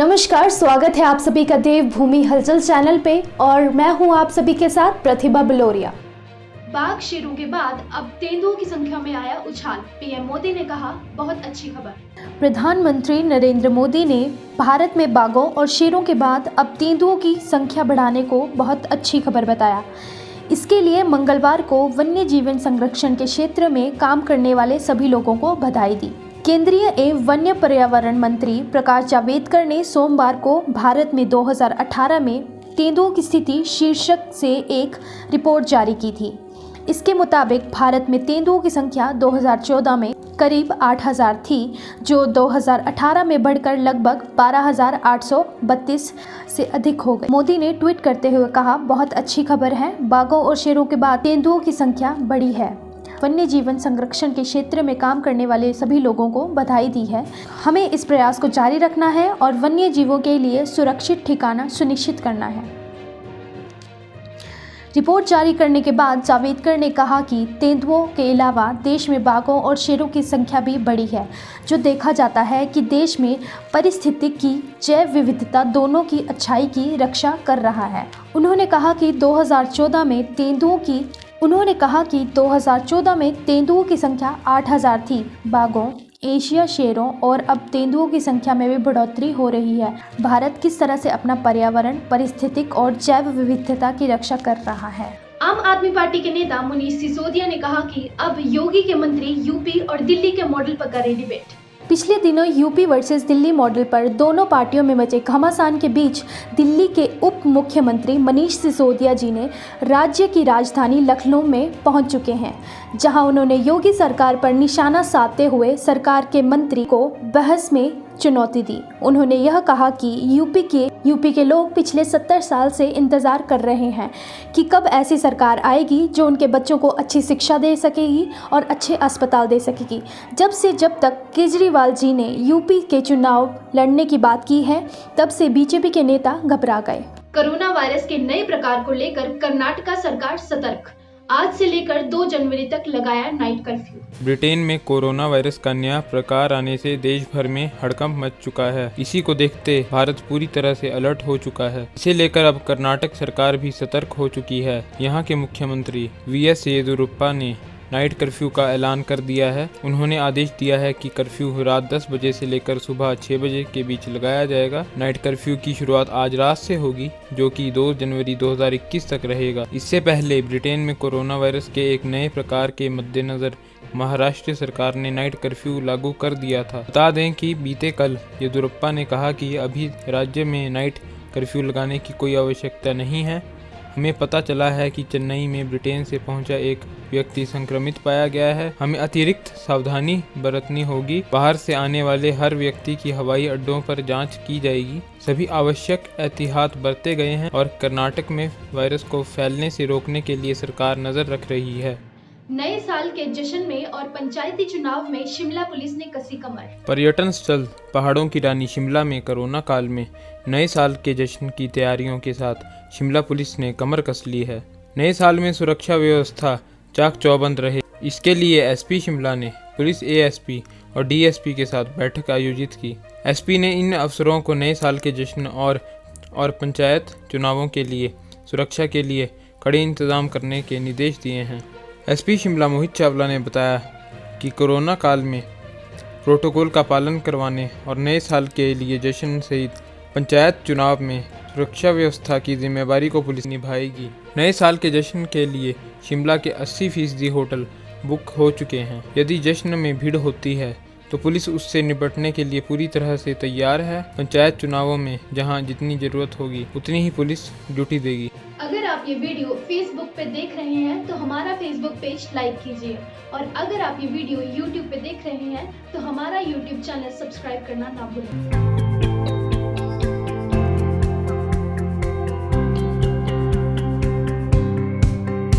नमस्कार, स्वागत है आप सभी का देवभूमि हलचल चैनल पे और मैं हूं आप सभी के साथ प्रतिभा बिलोरिया। बाघ शेरों के बाद अब तेंदुओं की संख्या में आया उछाल। पीएम मोदी ने कहा, बहुत अच्छी खबर। प्रधानमंत्री नरेंद्र मोदी ने भारत में बाघों और शेरों के बाद अब तेंदुओं की संख्या बढ़ाने को बहुत अच्छी खबर बताया। इसके लिए मंगलवार को वन्य जीवन संरक्षण के क्षेत्र में काम करने वाले सभी लोगों को बधाई दी। केंद्रीय एवं वन्य पर्यावरण मंत्री प्रकाश जावड़ेकर ने सोमवार को भारत में 2018 में तेंदुओं की स्थिति शीर्षक से एक रिपोर्ट जारी की थी। इसके मुताबिक भारत में तेंदुओं की संख्या 2014 में करीब 8,000 थी, जो 2018 में बढ़कर लगभग 12,832 से अधिक हो गई। मोदी ने ट्वीट करते हुए कहा, बहुत अच्छी खबर है, बाघों और शेरों के बाद तेंदुओं की संख्या बढ़ी है। वन्य जीवन संरक्षण के क्षेत्र में काम करने वाले सभी लोगों को बधाई दी है। हमें इस प्रयास को जारी रखना है और वन्य जीवों के लिए सुरक्षित ठिकाना सुनिश्चित करना है। रिपोर्ट जारी करने के बाद जावड़ेकर ने कहा कि तेंदुओं के अलावा देश में बाघों और शेरों की संख्या भी बढ़ी है, जो देखा जाता है कि देश में पारिस्थितिकी जैव विविधता दोनों की अच्छाई की रक्षा कर रहा है। उन्होंने कहा कि 2014 में तेंदुओं की संख्या 8,000 थी। बाघों, एशिया शेरों और अब तेंदुओं की संख्या में भी बढ़ोतरी हो रही है। भारत किस तरह से अपना पर्यावरण, पारिस्थितिक और जैव विविधता की रक्षा कर रहा है। आम आदमी पार्टी के नेता मनीष सिसोदिया ने कहा कि अब योगी के मंत्री यूपी और दिल्ली के मॉडल पर करें डिबेट। पिछले दिनों यूपी वर्सेस दिल्ली मॉडल पर दोनों पार्टियों में मचे घमासान के बीच दिल्ली के उप मुख्यमंत्री मनीष सिसोदिया जी ने राज्य की राजधानी लखनऊ में पहुंच चुके हैं, जहां उन्होंने योगी सरकार पर निशाना साधते हुए सरकार के मंत्री को बहस में चुनौती दी। उन्होंने यह कहा कि यूपी के लोग पिछले 70 साल से इंतजार कर रहे हैं कि कब ऐसी सरकार आएगी जो उनके बच्चों को अच्छी शिक्षा दे सकेगी और अच्छे अस्पताल दे सकेगी। जब तक केजरीवाल जी ने यूपी के चुनाव लड़ने की बात की है, तब से बीजेपी के नेता घबरा गए। कोरोना वायरस के नए प्रकार को लेकर कर्नाटक सरकार सतर्क। आज से लेकर 2 जनवरी तक लगाया नाइट कर्फ्यू। ब्रिटेन में कोरोना वायरस का नया प्रकार आने से देश भर में हड़कंप मच चुका है। इसी को देखते भारत पूरी तरह से अलर्ट हो चुका है। इसे लेकर अब कर्नाटक सरकार भी सतर्क हो चुकी है। यहाँ के मुख्यमंत्री वीएस येदियुरप्पा ने नाइट कर्फ्यू का ऐलान कर दिया है। उन्होंने आदेश दिया है कि कर्फ्यू रात 10 बजे से लेकर सुबह 6 बजे के बीच लगाया जाएगा। नाइट कर्फ्यू की शुरुआत आज रात से होगी, जो कि 2 जनवरी 2021 तक रहेगा। इससे पहले ब्रिटेन में कोरोना वायरस के एक नए प्रकार के मद्देनजर महाराष्ट्र सरकार ने नाइट कर्फ्यू लागू कर दिया था। बता दें कि बीते कल येदियुरप्पा ने कहा कि अभी राज्य में नाइट कर्फ्यू लगाने की कोई आवश्यकता नहीं है। हमें पता चला है कि चेन्नई में ब्रिटेन से पहुंचा एक व्यक्ति संक्रमित पाया गया है। हमें अतिरिक्त सावधानी बरतनी होगी। बाहर से आने वाले हर व्यक्ति की हवाई अड्डों पर जांच की जाएगी। सभी आवश्यक एहतियात बरते गए हैं और कर्नाटक में वायरस को फैलने से रोकने के लिए सरकार नजर रख रही है। नए साल के जश्न में और पंचायती चुनाव में शिमला पुलिस ने कसी कमर। पर्यटन स्थल पहाड़ों की रानी शिमला में कोरोना काल में नए साल के जश्न की तैयारियों के साथ शिमला पुलिस ने कमर कस ली है। नए साल में सुरक्षा व्यवस्था चाक चौबंद रहे, इसके लिए एसपी शिमला ने पुलिस एएसपी और डीएसपी के साथ बैठक आयोजित की। एसपी ने इन अफसरों को नए साल के जश्न और पंचायत चुनावों के लिए सुरक्षा के लिए कड़े इंतजाम करने के निर्देश दिए हैं। एसपी शिमला मोहित चावला ने बताया कि कोरोना काल में प्रोटोकॉल का पालन करवाने और नए साल के लिए जश्न सहित पंचायत चुनाव में सुरक्षा व्यवस्था की जिम्मेदारी को पुलिस निभाएगी। नए साल के जश्न के लिए शिमला के 80% होटल बुक हो चुके हैं। यदि जश्न में भीड़ होती है तो पुलिस उससे निपटने के लिए पूरी तरह से तैयार है। पंचायत चुनावों में जहां जितनी ज़रूरत होगी उतनी ही पुलिस ड्यूटी देगी। अगर आप ये वीडियो फेसबुक पे देख रहे हैं तो हमारा फेसबुक पेज लाइक कीजिए, और अगर आप ये वीडियो यूट्यूब पे देख रहे हैं तो हमारा यूट्यूब चैनल सब्सक्राइब करना ना भूलें।